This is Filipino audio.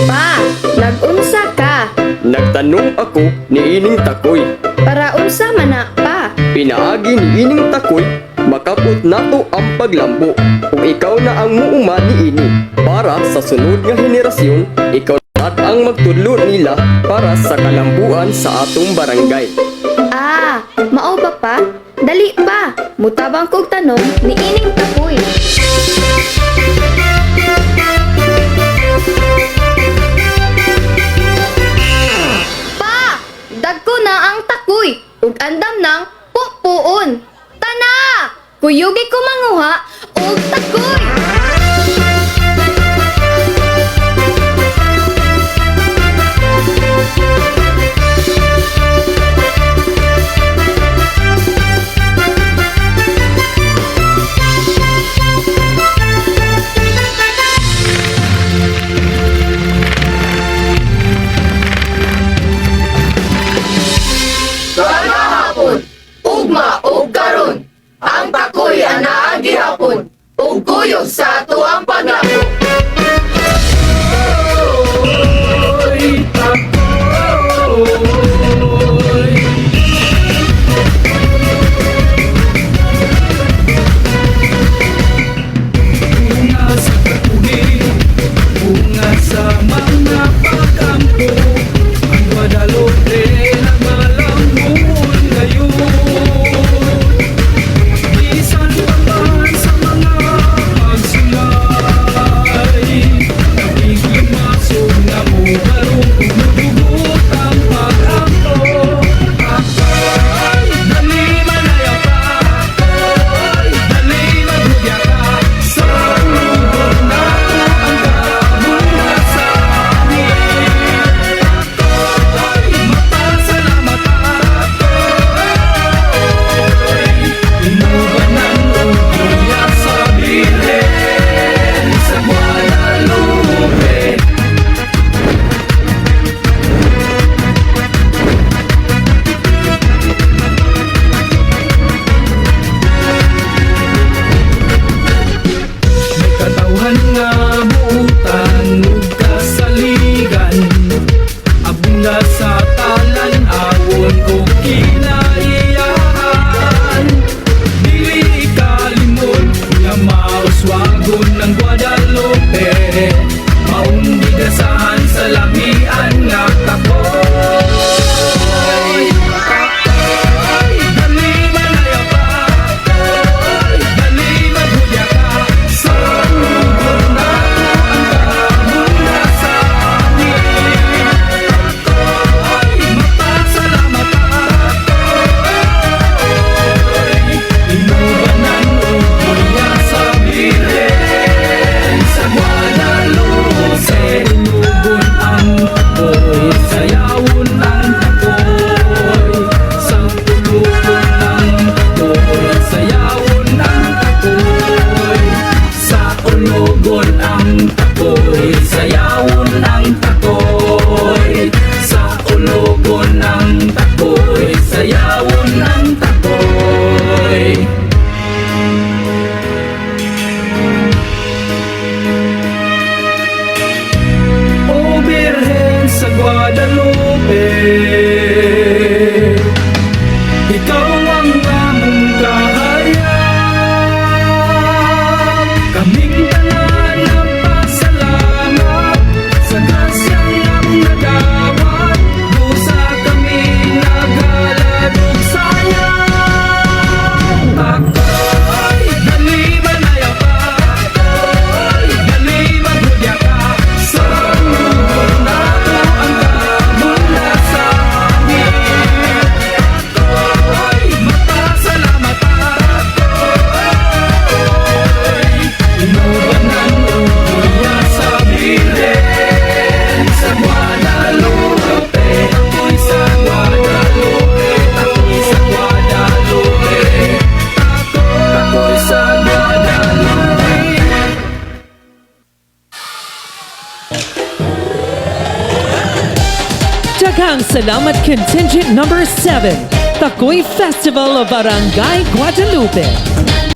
Pa, nag-unsa ka? Nagtanong ako ni Ining Takoy. Para unsa man na pa? Pinaagi ni Ining Takoy, makapot nato ang paglambo. Kung ikaw na ang muuma ni Ini, para sa sunod nga henerasyon, ikaw na ang magtudlo nila para sa kalambuan sa atong barangay. Ah, mao ba pa? Dali pa, mutabang kog tanong ni Ining Takoy. Pa, dagko na ang takoy, ug andam nang pupuon. Tana, kuyugi ko manguha og takoy. Ugma ug karon, ang takoy ana ang gihapon, ug kuyog sa ato ang paglako. Oy, takoy. Bunga sa patuloy, bunga sa mga pagkampo, ang Guadalupe nagmalambon ngayon. Bisan pa man sa mga pagsulay, nagiglimasog na mo barong umudugot ang pag-ampo. Ako'y dali manaya pa, ako'y dali magudya ka, sa lubog na ko ang kabunga sa amin. Ako'y mata sa mata, ako'y inuban ng uya sa Birhen sa Guadalupe. May katawhan nga buutan ug kasaligan, abunda sa talan awon o kinaiyahan. Dili ikalimot nga mauswagon ng Guadalupe, maong bigasahan sa lamian nga takoy. Takoy, dali manaya pa, takoy, dali magudya ka, sa lubog na ko ang kabunda sa amin. Takoy, mata sa mata, takoy, inuban ng uya sa Birhen sa Guadalupe. Inugon ang takoy, sayawon ang takoy, sa tulugon ng takoy, sayawon ang takoy, sa ulugon ang takoy, sayawon ang takoy, sa ulugon ng takoy, sayawon ang takoy. O Birhen sa Guadalupe, ikaw ang among kahayag. Kaming tanan nagpasalamat sa grasyang iyong nadawat. Dusa kami naghalad ug sayang. Ako'y dali manaya pa, ako'y dali magudya ka, sa lubog na ko ang kabunda sa amin. Ako'y mata sa mata, ako'y inuban ng uya sa Birhen sa Guadalupe. Ako'y sa Guadalupe, ako'y sa Guadalupe, ako'y sa Guadalupe. Daghang salamat Contingent Number 7, Takoy Festival of Barangay Guadalupe.